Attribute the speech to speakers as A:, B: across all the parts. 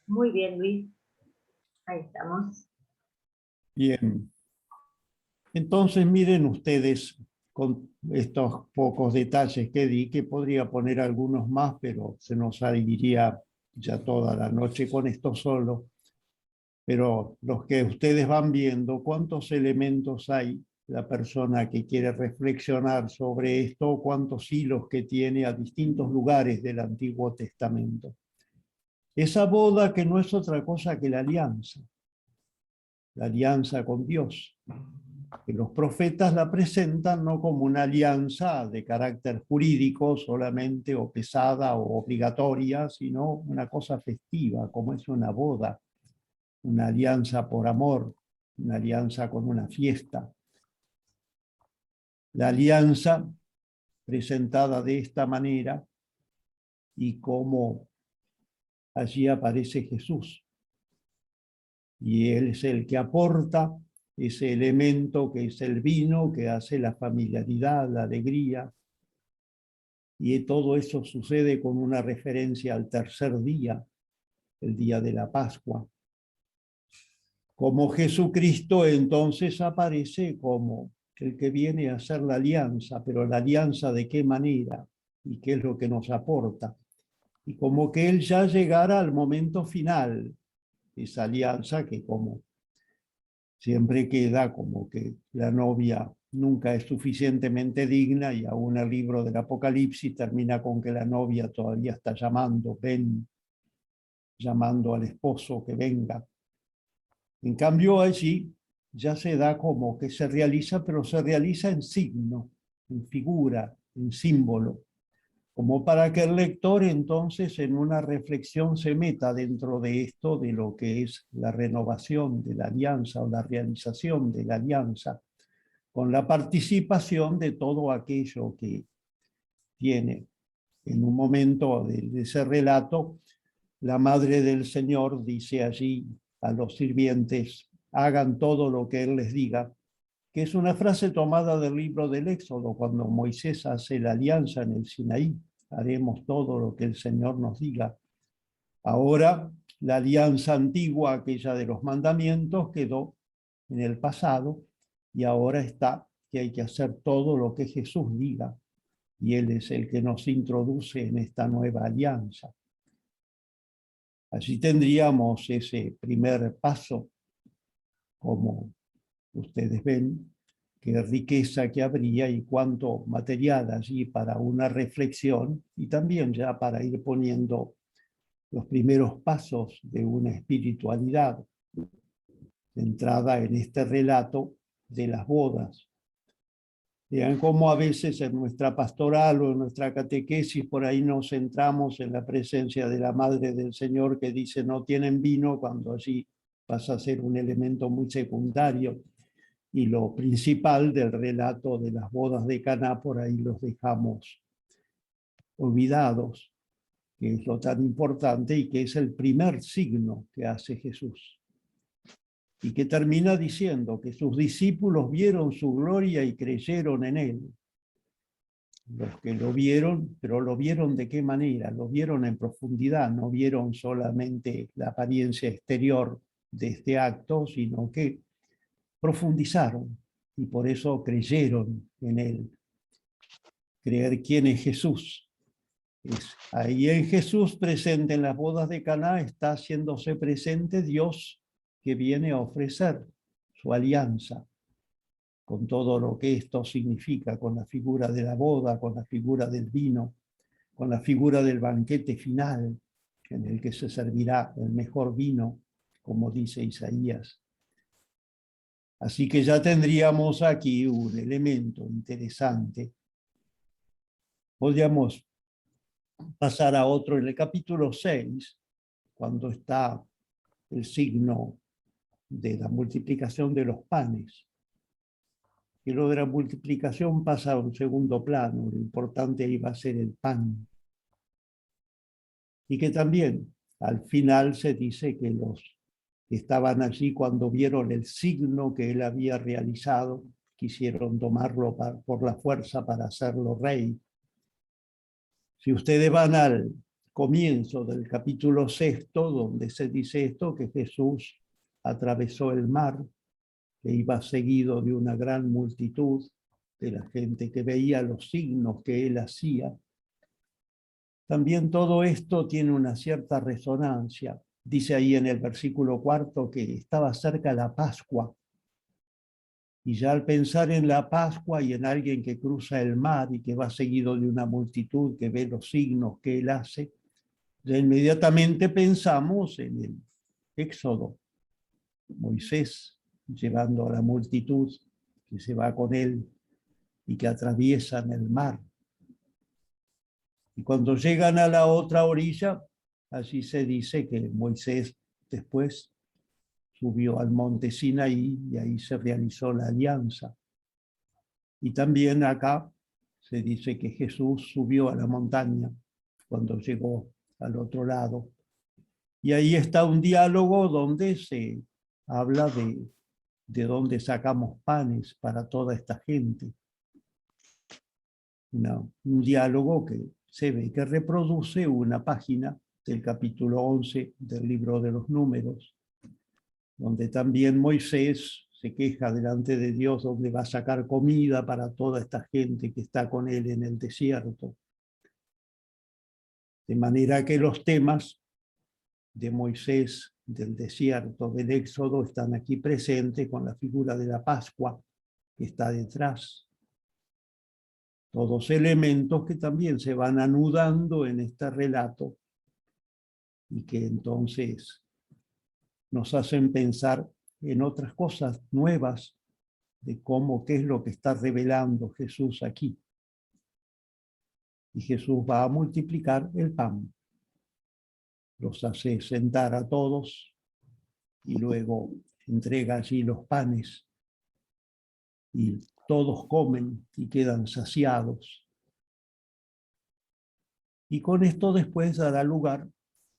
A: Muy bien, Luis. Ahí estamos.
B: Bien. Entonces, miren ustedes, con estos pocos detalles que di, que podría poner algunos más, pero se nos iría ya toda la noche con esto solo. Pero los que ustedes van viendo, ¿cuántos elementos hay la persona que quiere reflexionar sobre esto? ¿Cuántos hilos que tiene a distintos lugares del Antiguo Testamento? Esa boda que no es otra cosa que la alianza con Dios, que los profetas la presentan no como una alianza de carácter jurídico solamente o pesada o obligatoria, sino una cosa festiva, como es una boda, una alianza por amor, una alianza con una fiesta. La alianza presentada de esta manera y como allí aparece Jesús. Y Él es el que aporta ese elemento que es el vino, que hace la familiaridad, la alegría. Y todo eso sucede con una referencia al tercer día, el día de la Pascua. Como Jesucristo entonces aparece como el que viene a hacer la alianza, pero la alianza de qué manera y qué es lo que nos aporta. Y como que Él ya llegara al momento final, esa alianza que como siempre queda como que la novia nunca es suficientemente digna y aún el libro del Apocalipsis termina con que la novia todavía está llamando, ven, llamando al esposo que venga. En cambio allí ya se da como que se realiza, pero se realiza en signo, en figura, en símbolo, como para que el lector entonces en una reflexión se meta dentro de esto, de lo que es la renovación de la alianza o la realización de la alianza, con la participación de todo aquello que tiene en un momento de ese relato. La madre del Señor dice allí a los sirvientes, hagan todo lo que Él les diga, que es una frase tomada del libro del Éxodo, cuando Moisés hace la alianza en el Sinaí, haremos todo lo que el Señor nos diga. Ahora, la alianza antigua, aquella de los mandamientos, quedó en el pasado y ahora está que hay que hacer todo lo que Jesús diga y Él es el que nos introduce en esta nueva alianza. Allí tendríamos ese primer paso, como ustedes ven, qué riqueza que habría y cuánto material allí para una reflexión y también ya para ir poniendo los primeros pasos de una espiritualidad centrada en este relato de las bodas. Vean cómo a veces en nuestra pastoral o en nuestra catequesis por ahí nos centramos en la presencia de la Madre del Señor que dice no tienen vino, cuando allí pasa a ser un elemento muy secundario y lo principal del relato de las bodas de Caná por ahí los dejamos olvidados, que es lo tan importante y que es el primer signo que hace Jesús. Y que termina diciendo que sus discípulos vieron su gloria y creyeron en él. Los que lo vieron, pero lo vieron de qué manera, lo vieron en profundidad, no vieron solamente la apariencia exterior de este acto, sino que profundizaron y por eso creyeron en él. Creer quién es Jesús. Es ahí en Jesús presente en las bodas de Caná está haciéndose presente Dios que viene a ofrecer su alianza con todo lo que esto significa, con la figura de la boda, con la figura del vino, con la figura del banquete final, en el que se servirá el mejor vino, como dice Isaías. Así que ya tendríamos aquí un elemento interesante. Podríamos pasar a otro en el capítulo 6, cuando está el signo de la multiplicación de los panes. Y lo de la multiplicación pasa a un segundo plano, lo importante ahí va a ser el pan. Y que también al final se dice que los que estaban allí cuando vieron el signo que él había realizado, quisieron tomarlo por la fuerza para hacerlo rey. Si ustedes van al comienzo del capítulo 6, donde se dice esto, que Jesús atravesó el mar, que iba seguido de una gran multitud de la gente que veía los signos que él hacía. También todo esto tiene una cierta resonancia. Dice ahí en el versículo 4 que estaba cerca la Pascua. Y ya al pensar en la Pascua y en alguien que cruza el mar y que va seguido de una multitud que ve los signos que él hace, ya inmediatamente pensamos en el Éxodo. Moisés llevando a la multitud que se va con él y que atraviesan el mar. Y cuando llegan a la otra orilla, allí se dice que Moisés después subió al monte Sinaí y ahí se realizó la alianza. Y también acá se dice que Jesús subió a la montaña cuando llegó al otro lado. Y ahí está un diálogo donde se habla de dónde sacamos panes para toda esta gente. Un diálogo que se ve que reproduce una página del capítulo 11 del libro de los Números, donde también Moisés se queja delante de Dios donde va a sacar comida para toda esta gente que está con él en el desierto. De manera que los temas de Moisés, del desierto, del Éxodo, están aquí presentes con la figura de la Pascua que está detrás. Todos elementos que también se van anudando en este relato y que entonces nos hacen pensar en otras cosas nuevas de cómo, qué es lo que está revelando Jesús aquí. Y Jesús va a multiplicar el pan. Los hace sentar a todos y luego entrega allí los panes y todos comen y quedan saciados. Y con esto después dará lugar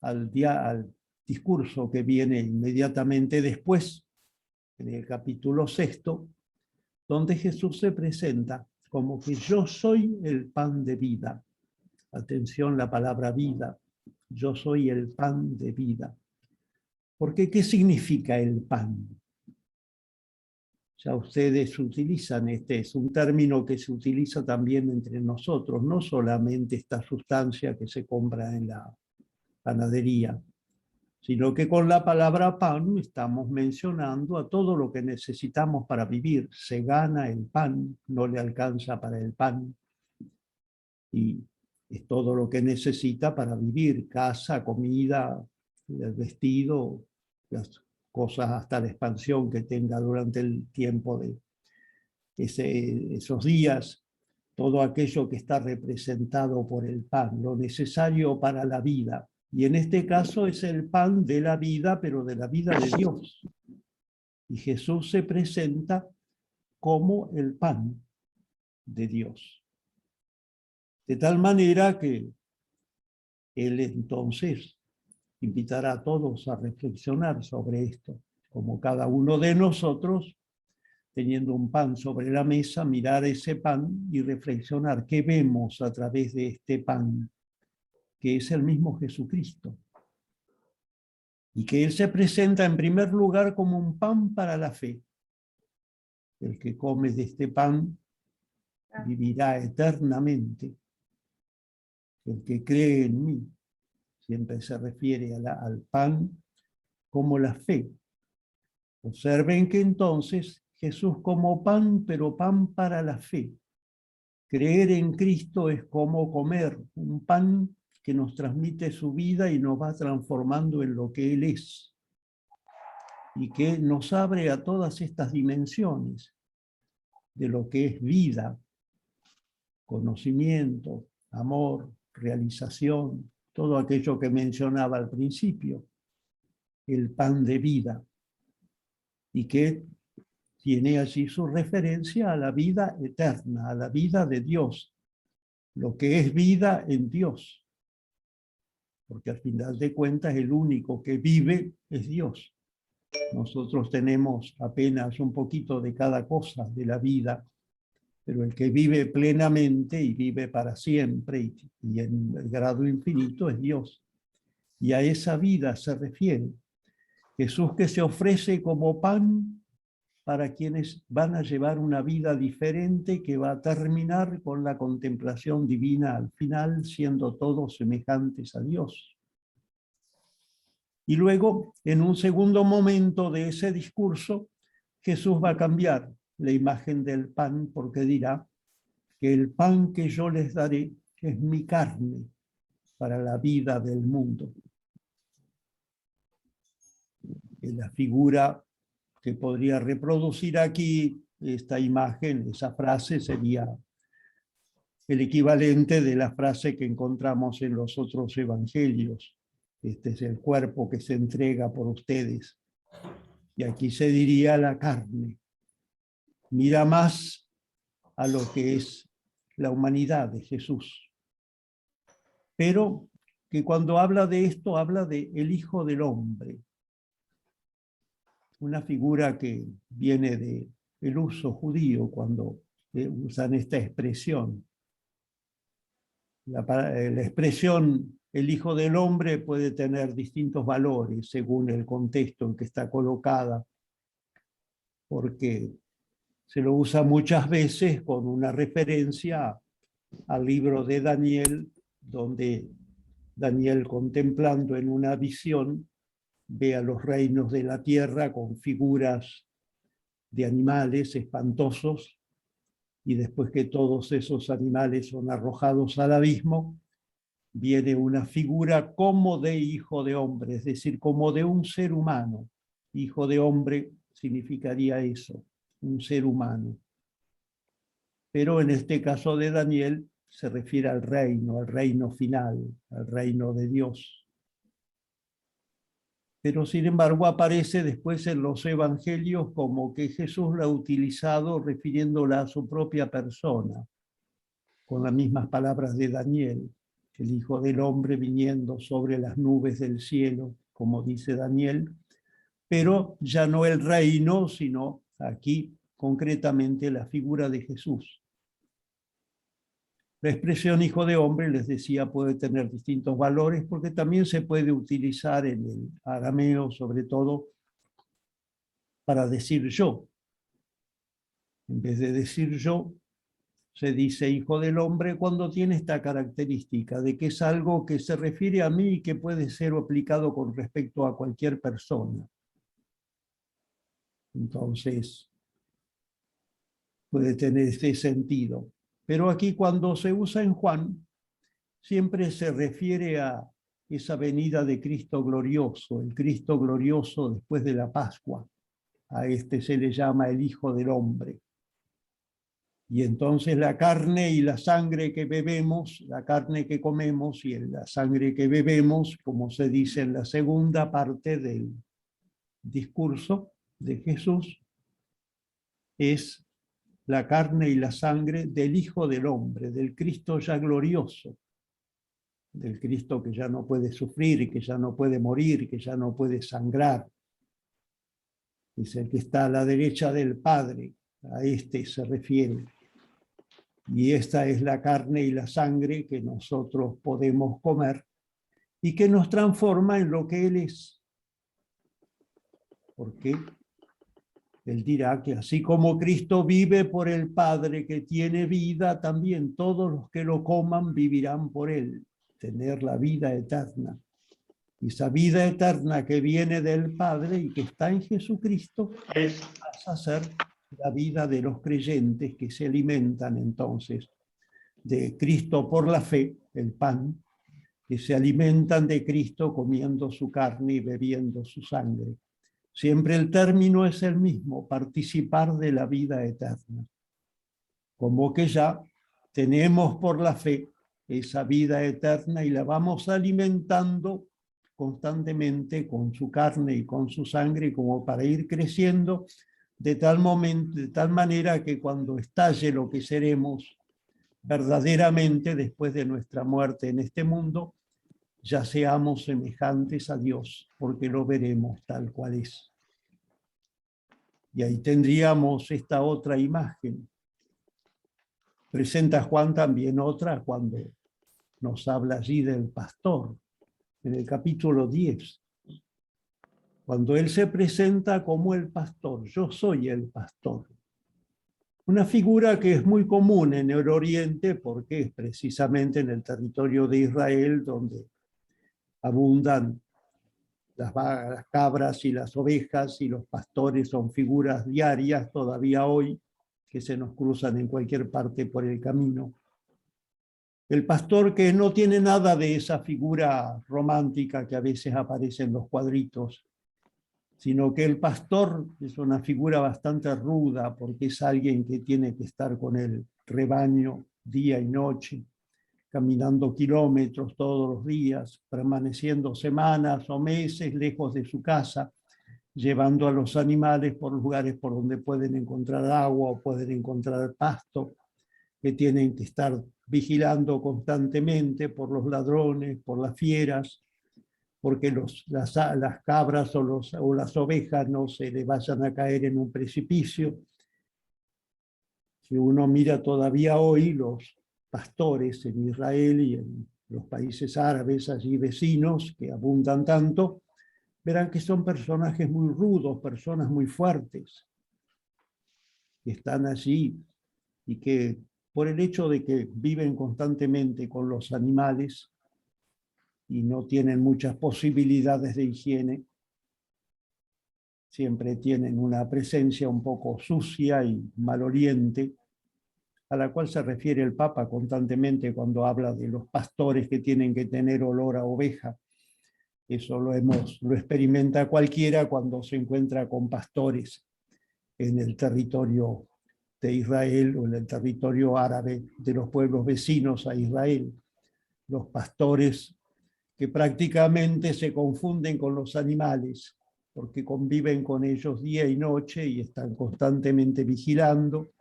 B: al discurso que viene inmediatamente después, en el capítulo 6, donde Jesús se presenta como que yo soy el pan de vida. Atención, la palabra vida. Yo soy el pan de vida. Porque, ¿qué significa el pan? Ya ustedes utilizan, es un término que se utiliza también entre nosotros, no solamente esta sustancia que se compra en la panadería, sino que con la palabra pan estamos mencionando a todo lo que necesitamos para vivir. Se gana el pan, no le alcanza para el pan, y es todo lo que necesita para vivir: casa, comida, el vestido, las cosas hasta la expansión que tenga durante el tiempo de esos días, todo aquello que está representado por el pan, lo necesario para la vida. Y en este caso es el pan de la vida, pero de la vida de Dios. Y Jesús se presenta como el pan de Dios. De tal manera que Él entonces invitará a todos a reflexionar sobre esto, como cada uno de nosotros, teniendo un pan sobre la mesa, mirar ese pan y reflexionar qué vemos a través de este pan, que es el mismo Jesucristo. Y que Él se presenta en primer lugar como un pan para la fe. El que come de este pan vivirá eternamente. El que cree en mí, siempre se refiere al pan como la fe. Observen que entonces Jesús como pan, pero pan para la fe. Creer en Cristo es como comer un pan que nos transmite su vida y nos va transformando en lo que Él es. Y que nos abre a todas estas dimensiones de lo que es vida, conocimiento, amor, realización, todo aquello que mencionaba al principio, el pan de vida, y que tiene allí su referencia a la vida eterna, a la vida de Dios, lo que es vida en Dios, porque al final de cuentas el único que vive es Dios. Nosotros tenemos apenas un poquito de cada cosa de la vida, pero el que vive plenamente y vive para siempre y en el grado infinito es Dios. Y a esa vida se refiere Jesús, que se ofrece como pan para quienes van a llevar una vida diferente que va a terminar con la contemplación divina al final, siendo todos semejantes a Dios. Y luego, en un segundo momento de ese discurso, Jesús va a cambiar la imagen del pan porque dirá que el pan que yo les daré es mi carne para la vida del mundo. La figura que podría reproducir aquí esta imagen, esa frase, sería el equivalente de la frase que encontramos en los otros evangelios. Este es el cuerpo que se entrega por ustedes. Y aquí se diría la carne. Mira más a lo que es la humanidad de Jesús. Pero que cuando habla de esto, habla de el Hijo del Hombre. Una figura que viene del uso judío cuando usan esta expresión. La expresión el Hijo del Hombre puede tener distintos valores según el contexto en que está colocada, porque se lo usa muchas veces con una referencia al libro de Daniel, donde Daniel, contemplando en una visión, ve a los reinos de la tierra con figuras de animales espantosos, y después que todos esos animales son arrojados al abismo, viene una figura como de hijo de hombre, es decir, como de un ser humano. Hijo de hombre significaría eso, un ser humano. Pero en este caso de Daniel se refiere al reino final, al reino de Dios. Pero sin embargo aparece después en los evangelios como que Jesús la ha utilizado refiriéndola a su propia persona, con las mismas palabras de Daniel, el Hijo del Hombre viniendo sobre las nubes del cielo, como dice Daniel, pero ya no el reino, sino aquí concretamente la figura de Jesús. La expresión Hijo de Hombre, les decía, puede tener distintos valores porque también se puede utilizar en el arameo, sobre todo, para decir yo. En vez de decir yo, se dice Hijo del Hombre cuando tiene esta característica de que es algo que se refiere a mí y que puede ser aplicado con respecto a cualquier persona. Entonces, puede tener este sentido. Pero aquí cuando se usa en Juan, siempre se refiere a esa venida de Cristo glorioso, el Cristo glorioso después de la Pascua. A este se le llama el Hijo del Hombre. Y entonces la carne y la sangre que bebemos, la carne que comemos y la sangre que bebemos, como se dice en la segunda parte del discurso de Jesús, es la carne y la sangre del Hijo del Hombre, del Cristo ya glorioso, del Cristo que ya no puede sufrir, que ya no puede morir, que ya no puede sangrar. Es el que está a la derecha del Padre, a este se refiere. Y esta es la carne y la sangre que nosotros podemos comer y que nos transforma en lo que Él es. Porque Él dirá que así como Cristo vive por el Padre que tiene vida, también todos los que lo coman vivirán por Él, tener la vida eterna. Y esa vida eterna que viene del Padre y que está en Jesucristo pasa a ser la vida de los creyentes que se alimentan entonces de Cristo por la fe, el pan, que se alimentan de Cristo comiendo su carne y bebiendo su sangre. Siempre el término es el mismo, participar de la vida eterna. Como que ya tenemos por la fe esa vida eterna y la vamos alimentando constantemente con su carne y con su sangre como para ir creciendo de tal manera que cuando estalle lo que seremos verdaderamente después de nuestra muerte en este mundo, ya seamos semejantes a Dios, porque lo veremos tal cual es. Y ahí tendríamos esta otra imagen, presenta Juan también otra cuando nos habla allí del pastor, en el capítulo 10, cuando él se presenta como el pastor, yo soy el pastor. Una figura que es muy común en el Oriente porque es precisamente en el territorio de Israel donde abundan las cabras y las ovejas, y los pastores son figuras diarias todavía hoy que se nos cruzan en cualquier parte por el camino. El pastor que no tiene nada de esa figura romántica que a veces aparece en los cuadritos, sino que el pastor es una figura bastante ruda porque es alguien que tiene que estar con el rebaño día y noche, caminando kilómetros todos los días, permaneciendo semanas o meses lejos de su casa, llevando a los animales por lugares por donde pueden encontrar agua o pueden encontrar pasto, que tienen que estar vigilando constantemente por los ladrones, por las fieras, porque las cabras o las ovejas no se le vayan a caer en un precipicio. Si uno mira todavía hoy los pastores en Israel y en los países árabes allí vecinos que abundan tanto, verán que son personajes muy rudos, personas muy fuertes, que están allí y que por el hecho de que viven constantemente con los animales y no tienen muchas posibilidades de higiene, siempre tienen una presencia un poco sucia y maloliente, a la cual se refiere el Papa constantemente cuando habla de los pastores que tienen que tener olor a oveja. Eso lo experimenta cualquiera cuando se encuentra con pastores en el territorio de Israel o en el territorio árabe de los pueblos vecinos a Israel. Los pastores que prácticamente se confunden con los animales porque conviven con ellos día y noche y están constantemente vigilando.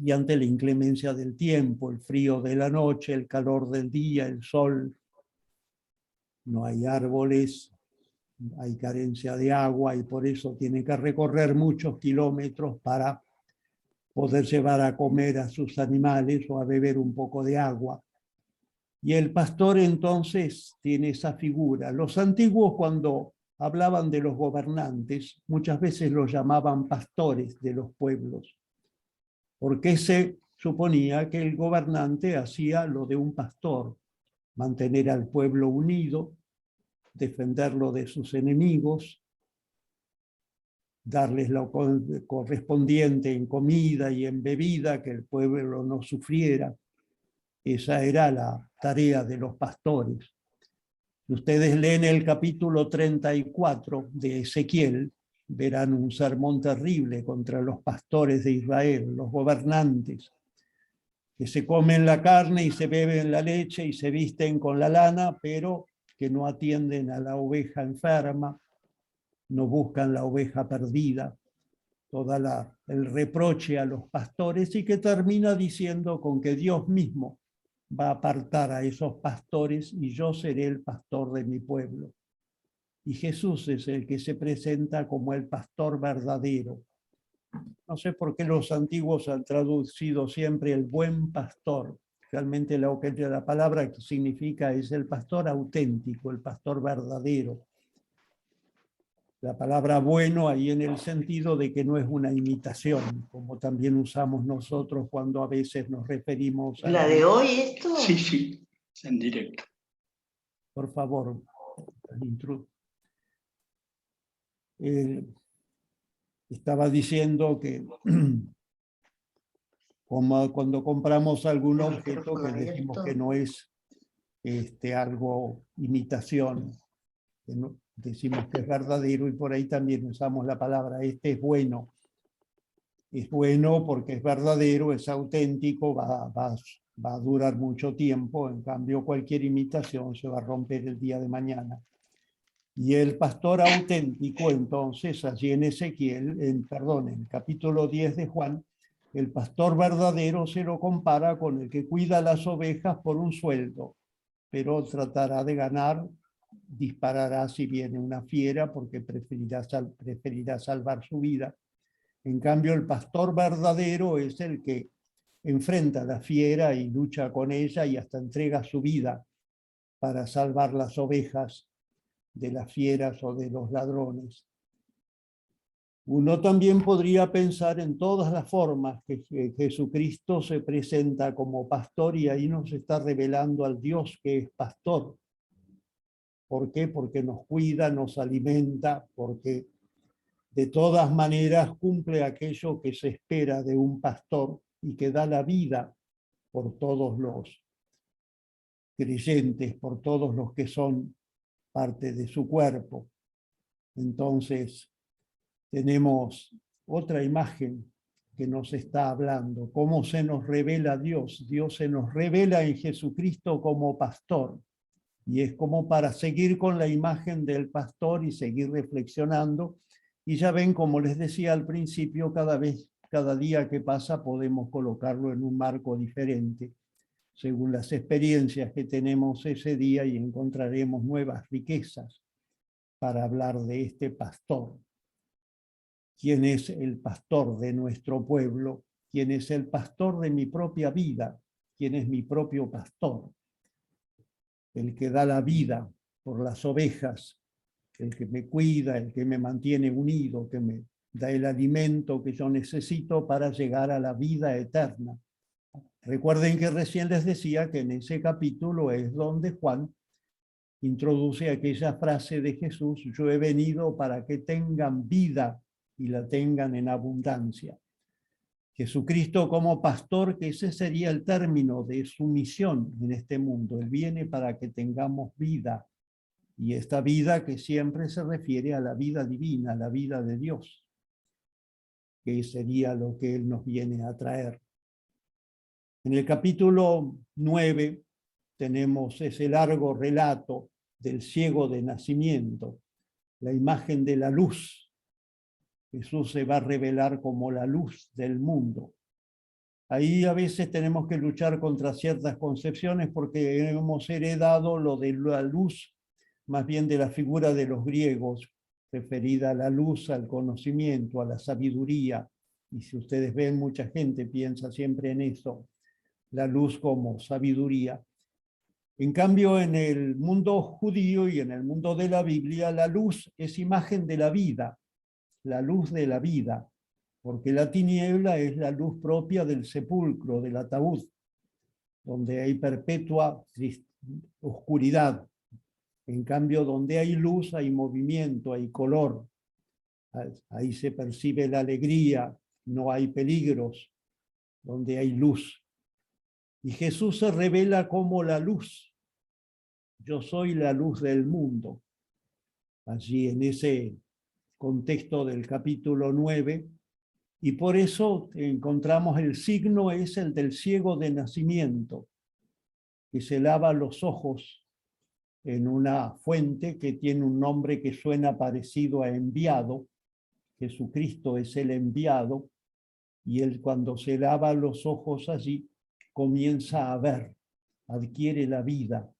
B: Y ante la inclemencia del tiempo, el frío de la noche, el calor del día, el sol, no hay árboles, hay carencia de agua y por eso tiene que recorrer muchos kilómetros para poder llevar a comer a sus animales o a beber un poco de agua. Y el pastor entonces tiene esa figura. Los antiguos, cuando hablaban de los gobernantes, muchas veces los llamaban pastores de los pueblos, porque se suponía que el gobernante hacía lo de un pastor, mantener al pueblo unido, defenderlo de sus enemigos, darles lo correspondiente en comida y en bebida, que el pueblo no sufriera. Esa era la tarea de los pastores. Si ustedes leen el capítulo 34 de Ezequiel, verán un sermón terrible contra los pastores de Israel, los gobernantes, que se comen la carne y se beben la leche y se visten con la lana, pero que no atienden a la oveja enferma, no buscan la oveja perdida, el reproche a los pastores, y que termina diciendo con que Dios mismo va a apartar a esos pastores y yo seré el pastor de mi pueblo. Y Jesús es el que se presenta como el pastor verdadero. No sé por qué los antiguos han traducido siempre el buen pastor. Realmente la palabra que significa es el pastor auténtico, el pastor verdadero. La palabra bueno ahí en el sentido de que no es una imitación, como también usamos nosotros cuando a veces nos referimos a...
A: ¿La de hoy esto?
C: Sí, sí, en directo.
B: Por favor, estaba diciendo que como cuando compramos algún objeto que decimos que no es algo imitación, que no, decimos que es verdadero, y por ahí también usamos la palabra este es bueno. Es bueno porque es verdadero, es auténtico, va a durar mucho tiempo. En cambio, cualquier imitación se va a romper el día de mañana. Y el pastor auténtico, entonces, allí en Ezequiel, en el capítulo 10 de Juan, el pastor verdadero se lo compara con el que cuida las ovejas por un sueldo, pero tratará de ganar, disparará si viene una fiera porque preferirá salvar su vida, En cambio, el pastor verdadero es el que enfrenta a la fiera y lucha con ella y hasta entrega su vida para salvar las ovejas de las fieras o de los ladrones. Uno también podría pensar en todas las formas que Jesucristo se presenta como pastor y ahí nos está revelando al Dios que es pastor. ¿Por qué? Porque nos cuida, nos alimenta, porque de todas maneras cumple aquello que se espera de un pastor y que da la vida por todos los creyentes, por todos los que son parte de su cuerpo. Entonces, tenemos otra imagen que nos está hablando, cómo se nos revela Dios. Dios se nos revela en Jesucristo como pastor. Y es como para seguir con la imagen del pastor y seguir reflexionando. Y ya ven, como les decía al principio, cada día que pasa podemos colocarlo en un marco diferente, según las experiencias que tenemos ese día, y encontraremos nuevas riquezas para hablar de este pastor. ¿Quién es el pastor de nuestro pueblo? ¿Quién es el pastor de mi propia vida? ¿Quién es mi propio pastor? El que da la vida por las ovejas, el que me cuida, el que me mantiene unido, que me da el alimento que yo necesito para llegar a la vida eterna. Recuerden que recién les decía que en ese capítulo es donde Juan introduce aquella frase de Jesús: yo he venido para que tengan vida y la tengan en abundancia. Jesucristo como pastor, que ese sería el término de su misión en este mundo. Él viene para que tengamos vida, y esta vida que siempre se refiere a la vida divina, a la vida de Dios, que sería lo que Él nos viene a traer. En el capítulo 9 tenemos ese largo relato del ciego de nacimiento, la imagen de la luz. Jesús se va a revelar como la luz del mundo. Ahí a veces tenemos que luchar contra ciertas concepciones porque hemos heredado lo de la luz, más bien de la figura de los griegos, referida a la luz, al conocimiento, a la sabiduría. Y si ustedes ven, mucha gente piensa siempre en eso, la luz como sabiduría. En cambio, en el mundo judío y en el mundo de la Biblia, la luz es imagen de la vida, la luz de la vida, porque la tiniebla es la luz propia del sepulcro, del ataúd, donde hay perpetua oscuridad. En cambio, donde hay luz, hay movimiento, hay color. Ahí se percibe la alegría, no hay peligros, donde hay luz. Y Jesús se revela como la luz. Yo soy la luz del mundo. Allí en ese contexto del capítulo 9, y por eso encontramos el signo es el del ciego de nacimiento, que se lava los ojos en una fuente que tiene un nombre que suena parecido a enviado. Jesucristo es el enviado, y él cuando se lava los ojos allí comienza a ver, adquiere la vida.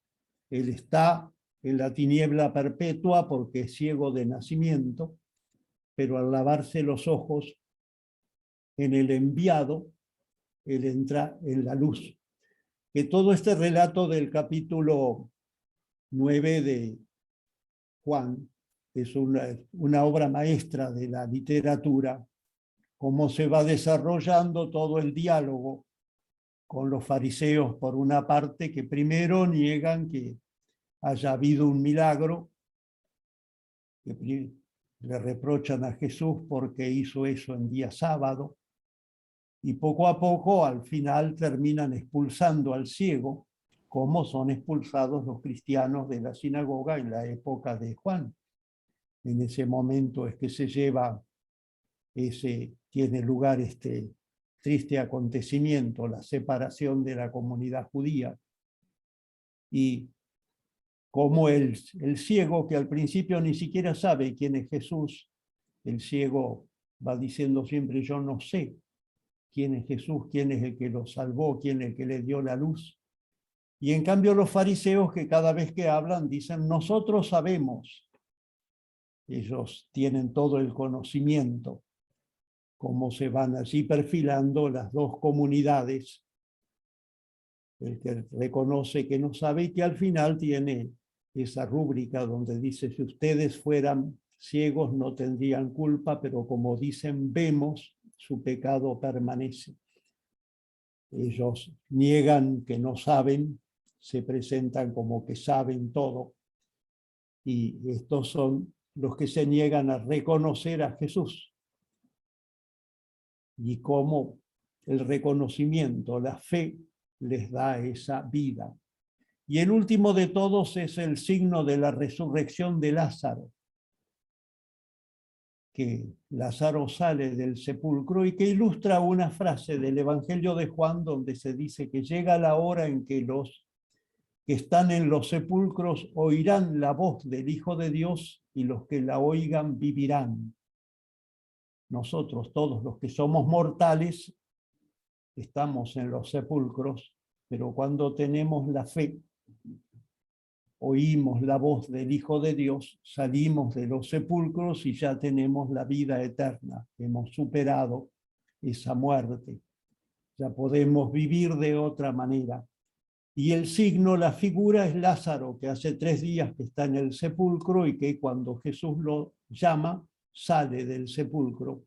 B: Él está en la tiniebla perpetua porque es ciego de nacimiento, pero al lavarse los ojos en el enviado, él entra en la luz. Que todo este relato del capítulo 9 de Juan es una obra maestra de la literatura, cómo se va desarrollando todo el diálogo con los fariseos, por una parte, que primero niegan que haya habido un milagro, que le reprochan a Jesús porque hizo eso en día sábado, y poco a poco al final terminan expulsando al ciego, como son expulsados los cristianos de la sinagoga en la época de Juan. En ese momento es que tiene lugar este triste acontecimiento, la separación de la comunidad judía. Y como el ciego, que al principio ni siquiera sabe quién es Jesús, el ciego va diciendo siempre: yo no sé quién es Jesús, quién es el que lo salvó, quién es el que le dio la luz. Y en cambio los fariseos, que cada vez que hablan dicen: nosotros sabemos. Ellos tienen todo el conocimiento, cómo se van allí perfilando las dos comunidades, el que reconoce que no sabe y que al final tiene esa rúbrica donde dice: si ustedes fueran ciegos no tendrían culpa, pero como dicen vemos, su pecado permanece. Ellos niegan que no saben, se presentan como que saben todo, y estos son los que se niegan a reconocer a Jesús. Y cómo el reconocimiento, la fe, les da esa vida. Y el último de todos es el signo de la resurrección de Lázaro, que Lázaro sale del sepulcro y que ilustra una frase del Evangelio de Juan donde se dice que llega la hora en que los que están en los sepulcros oirán la voz del Hijo de Dios y los que la oigan vivirán. Nosotros, todos los que somos mortales, estamos en los sepulcros, pero cuando tenemos la fe, oímos la voz del Hijo de Dios, salimos de los sepulcros y ya tenemos la vida eterna. Hemos superado esa muerte. Ya podemos vivir de otra manera. Y el signo, la figura es Lázaro, que hace 3 días que está en el sepulcro y que cuando Jesús lo llama, sale del sepulcro.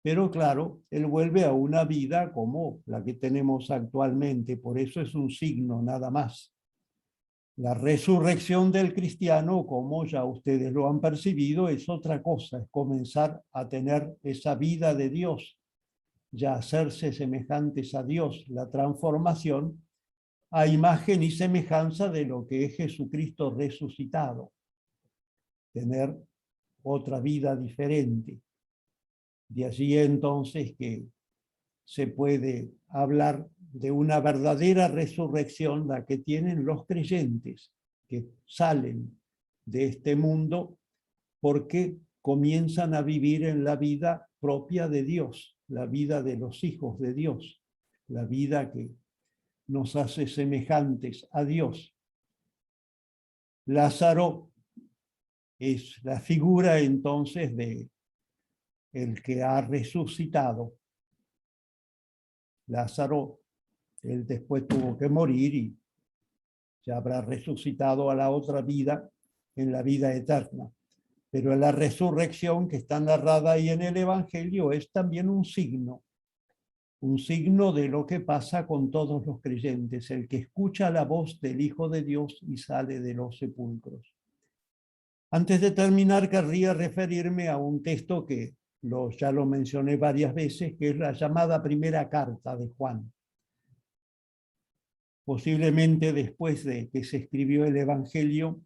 B: Pero claro, él vuelve a una vida como la que tenemos actualmente, por eso es un signo nada más. La resurrección del cristiano, como ya ustedes lo han percibido, es otra cosa, es comenzar a tener esa vida de Dios, ya hacerse semejantes a Dios, la transformación a imagen y semejanza de lo que es Jesucristo resucitado, tener otra vida diferente. De allí entonces que se puede hablar de una verdadera resurrección, la que tienen los creyentes, que salen de este mundo porque comienzan a vivir en la vida propia de Dios, la vida de los hijos de Dios, la vida que nos hace semejantes a Dios. Lázaro es la figura entonces de el que ha resucitado. Lázaro, él después tuvo que morir y ya habrá resucitado a la otra vida, en la vida eterna. Pero la resurrección que está narrada ahí en el Evangelio es también un signo de lo que pasa con todos los creyentes, el que escucha la voz del Hijo de Dios y sale de los sepulcros. Antes de terminar, querría referirme a un texto que ya lo mencioné varias veces, que es la llamada primera carta de Juan. Posiblemente después de que se escribió el Evangelio,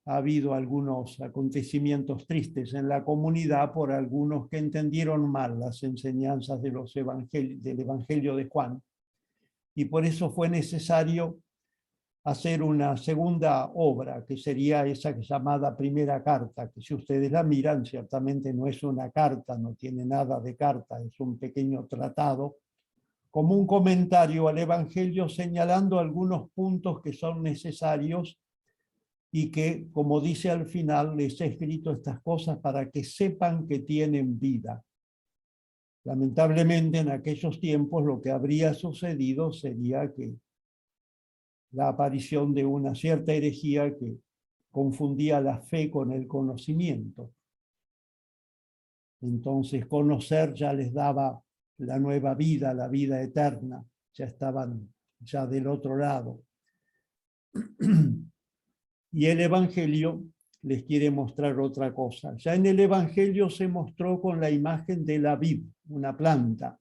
B: ha habido algunos acontecimientos tristes en la comunidad por algunos que entendieron mal las enseñanzas de del Evangelio de Juan. Y por eso fue necesario hacer una segunda obra, que sería esa llamada primera carta, que si ustedes la miran, ciertamente no es una carta, no tiene nada de carta, es un pequeño tratado, como un comentario al Evangelio señalando algunos puntos que son necesarios y que, como dice al final, les he escrito estas cosas para que sepan que tienen vida. Lamentablemente, en aquellos tiempos lo que habría sucedido sería que la aparición de una cierta herejía que confundía la fe con el conocimiento. Entonces, conocer ya les daba la nueva vida, la vida eterna, ya estaban ya del otro lado. Y el Evangelio les quiere mostrar otra cosa. Ya en el Evangelio se mostró con la imagen de la vid, una planta.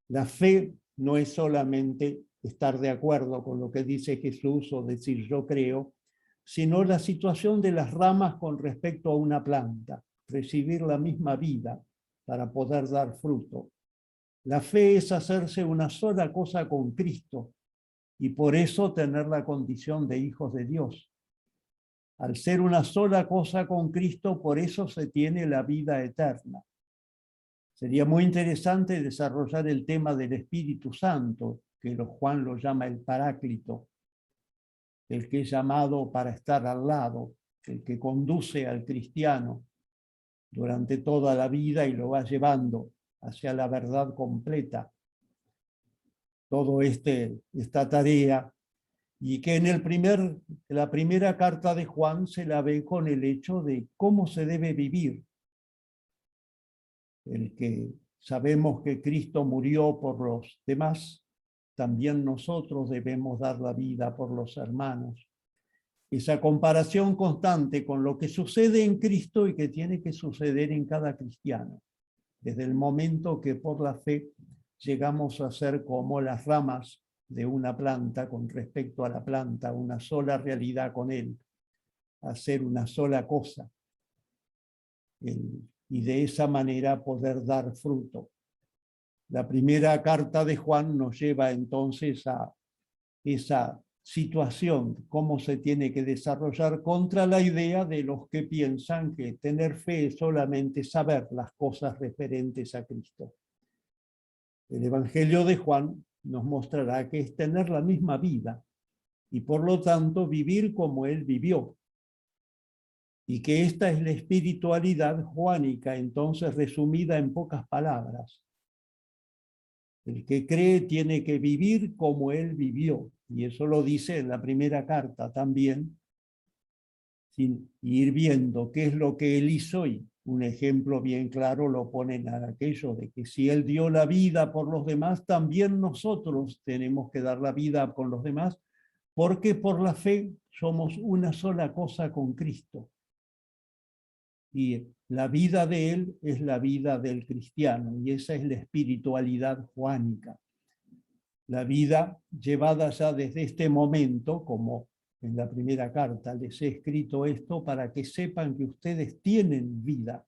B: La fe no es solamente estar de acuerdo con lo que dice Jesús o decir yo creo, sino la situación de las ramas con respecto a una planta, recibir la misma vida para poder dar fruto. La fe es hacerse una sola cosa con Cristo y por eso tener la condición de hijos de Dios. Al ser una sola cosa con Cristo, por eso se tiene la vida eterna. Sería muy interesante desarrollar el tema del Espíritu Santo, que Juan lo llama el Paráclito, el que es llamado para estar al lado, el que conduce al cristiano durante toda la vida y lo va llevando hacia la verdad completa. Todo esta tarea, y que en la primera carta de Juan se la ve con el hecho de cómo se debe vivir. El que sabemos que Cristo murió por los demás, también nosotros debemos dar la vida por los hermanos. Esa comparación constante con lo que sucede en Cristo y que tiene que suceder en cada cristiano, desde el momento que por la fe llegamos a ser como las ramas de una planta con respecto a la planta, una sola realidad con él, hacer una sola cosa, y de esa manera poder dar fruto. La primera carta de Juan nos lleva entonces a esa situación, cómo se tiene que desarrollar contra la idea de los que piensan que tener fe es solamente saber las cosas referentes a Cristo. El Evangelio de Juan nos mostrará que es tener la misma vida y por lo tanto vivir como él vivió. Y que esta es la espiritualidad juánica, entonces resumida en pocas palabras. El que cree tiene que vivir como él vivió, y eso lo dice en la primera carta también, sin ir viendo qué es lo que él hizo, y un ejemplo bien claro lo ponen a aquello de que si él dio la vida por los demás, también nosotros tenemos que dar la vida por los demás, porque por la fe somos una sola cosa con Cristo. Y la vida de él es la vida del cristiano, y esa es la espiritualidad juánica. La vida llevada ya desde este momento, como en la primera carta les he escrito esto para que sepan que ustedes tienen vida,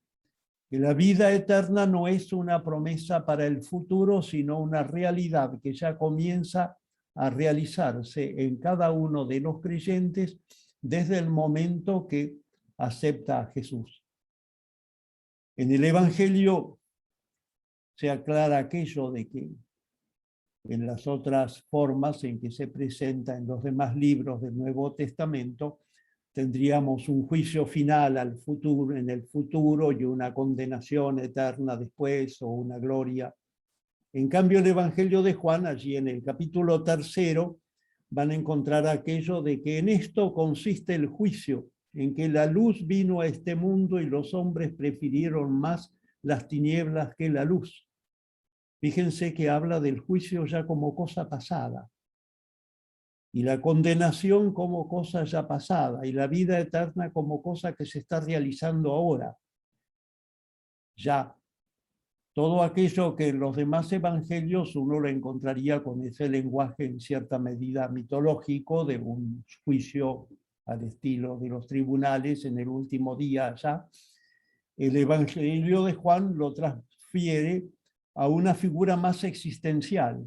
B: que la vida eterna no es una promesa para el futuro, sino una realidad que ya comienza a realizarse en cada uno de los creyentes desde el momento que acepta a Jesús. En el Evangelio se aclara aquello de que en las otras formas en que se presenta en los demás libros del Nuevo Testamento, tendríamos un juicio final al futuro, en el futuro, y una condenación eterna después, o una gloria. En cambio, el Evangelio de Juan, allí en el capítulo 3, van a encontrar aquello de que en esto consiste el juicio, en que la luz vino a este mundo y los hombres prefirieron más las tinieblas que la luz. Fíjense que habla del juicio ya como cosa pasada, y la condenación como cosa ya pasada, y la vida eterna como cosa que se está realizando ahora. Ya todo aquello que en los demás evangelios uno lo encontraría con ese lenguaje en cierta medida mitológico de un juicio al estilo de los tribunales en el último día ya. El Evangelio de Juan lo transfiere a una figura más existencial.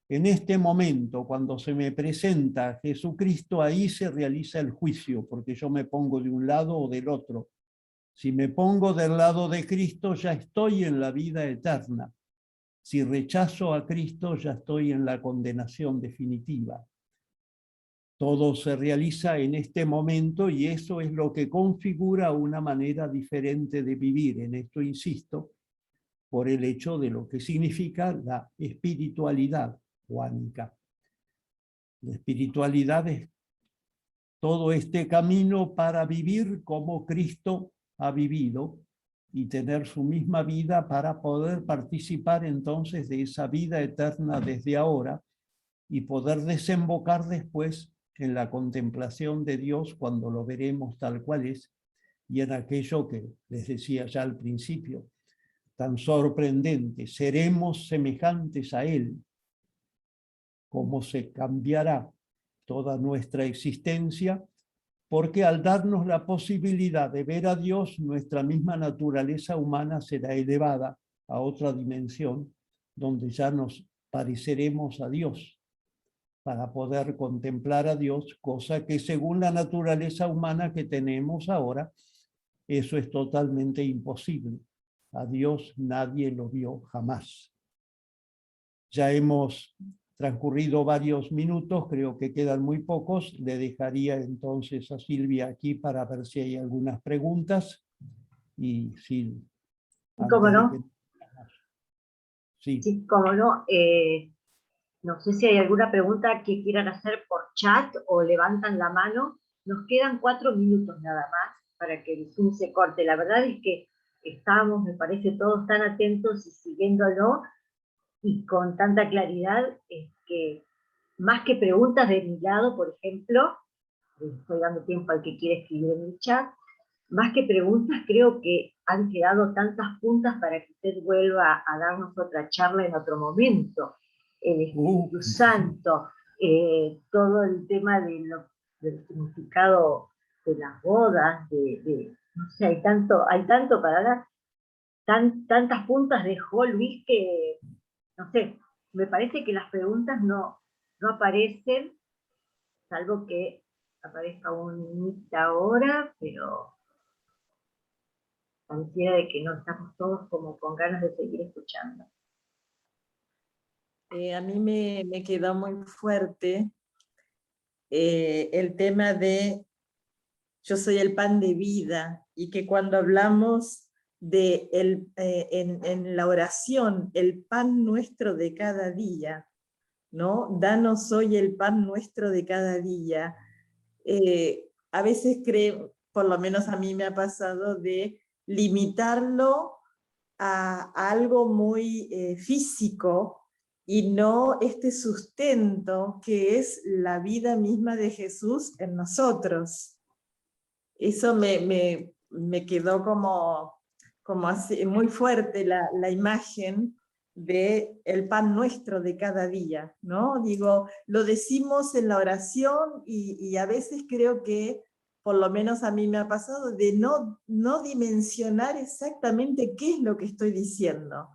B: En este momento, cuando se me presenta Jesucristo, ahí se realiza el juicio, porque yo me pongo de un lado o del otro. Si me pongo del lado de Cristo, ya estoy en la vida eterna. Si rechazo a Cristo, ya estoy en la condenación definitiva. Todo se realiza en este momento y eso es lo que configura una manera diferente de vivir. En esto insisto, por el hecho de lo que significa la espiritualidad juánica. La espiritualidad es todo este camino para vivir como Cristo ha vivido y tener su misma vida para poder participar entonces de esa vida eterna desde ahora y poder desembocar después en la contemplación de Dios cuando lo veremos tal cual es, y en aquello que les decía ya al principio, tan sorprendente, seremos semejantes a Él, cómo se cambiará toda nuestra existencia, porque al darnos la posibilidad de ver a Dios, nuestra misma naturaleza humana será elevada a otra dimensión, donde ya nos pareceremos a Dios, para poder contemplar a Dios, cosa que según la naturaleza humana que tenemos ahora, eso es totalmente imposible. A Dios nadie lo vio jamás. Ya hemos transcurrido varios minutos, creo que quedan muy pocos. Le dejaría entonces a Silvia aquí para ver si hay algunas preguntas. Y si
A: ¿Cómo no?
B: Sí.
A: Sí, cómo no. No sé si hay alguna pregunta que quieran hacer por chat o levantan la mano. Nos quedan 4 minutos nada más para que el Zoom se corte. La verdad es que estamos, me parece, todos tan atentos y siguiéndolo y con tanta claridad, es que más que preguntas de mi lado, por ejemplo, estoy dando tiempo al que quiere escribir en el chat, más que preguntas, creo que han quedado tantas puntas para que usted vuelva a darnos otra charla en otro momento. El Espíritu Santo, todo el tema del significado de las bodas, no sé, hay tanto para dar, tantas puntas dejó Luis que, no sé, me parece que las preguntas no aparecen, salvo que aparezca un ahora, pero pareciera de que no estamos todos como con ganas de seguir escuchando.
D: A mí me quedó muy fuerte el tema de yo soy el pan de vida, y que cuando hablamos de en la oración, el pan nuestro de cada día, ¿no? Danos hoy el pan nuestro de cada día. A veces creo, por lo menos a mí me ha pasado, de limitarlo a algo muy físico, y no este sustento que es la vida misma de Jesús en nosotros. Eso me quedó como así, muy fuerte la imagen de el pan nuestro de cada día, ¿no? Digo, lo decimos en la oración y a veces creo que, por lo menos a mí me ha pasado, de no dimensionar exactamente qué es lo que estoy diciendo.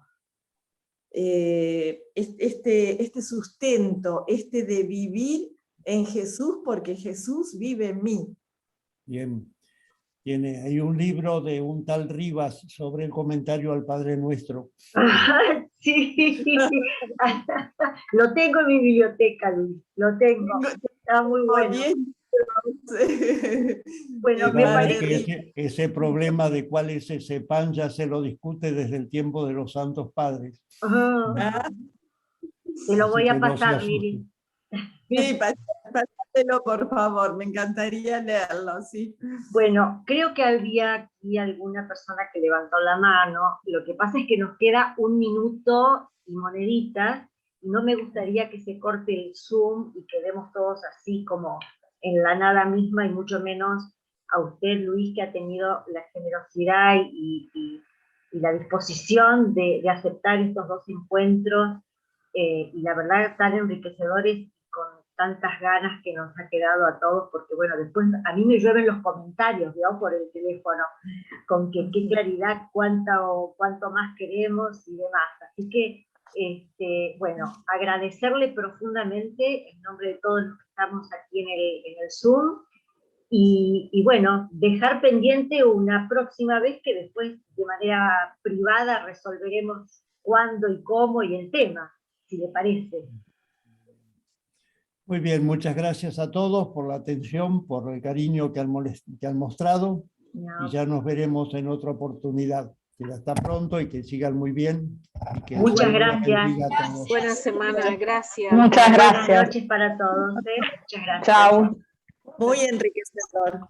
D: Este sustento, de vivir en Jesús porque Jesús vive en mí.
B: Bien. Hay un libro de un tal Rivas sobre el comentario al Padre Nuestro.
A: Sí, lo tengo en mi biblioteca, Luis, lo tengo, está muy bueno. Bueno, me parece...
B: ese problema de cuál es ese pan ya se lo discute desde el tiempo de los santos padres.
A: Te lo voy a
B: no
A: pasar, Miri.
D: Sí, pásatelo, por favor, me encantaría leerlo, sí.
A: Bueno, creo que había aquí alguna persona que levantó la mano. Lo que pasa es que nos queda 1 minuto y moneditas, y no me gustaría que se corte el Zoom y quedemos todos así como en la nada misma, y mucho menos a usted, Luis, que ha tenido la generosidad y la disposición de aceptar estos 2 encuentros, y la verdad tan enriquecedores, con tantas ganas que nos ha quedado a todos, porque bueno, después a mí me llueven los comentarios, ¿no? Por el teléfono, con que qué claridad, cuánto más queremos y demás. Así que, bueno, agradecerle profundamente en nombre de todos los que estamos aquí en el Zoom, y bueno, dejar pendiente una próxima vez que después de manera privada resolveremos cuándo y cómo y el tema, si le parece.
B: Muy bien, muchas gracias a todos por la atención, por el cariño que han mostrado, y ya nos veremos en otra oportunidad. Que hasta pronto y que sigan muy bien. Y que
A: Muchas
B: Dios los
A: gracias.
B: bendiga a todos.
E: Buena semana, gracias.
F: Muchas gracias.
A: Buenas noches para todos. Muchas gracias.
F: Chao.
D: Muy enriquecedor.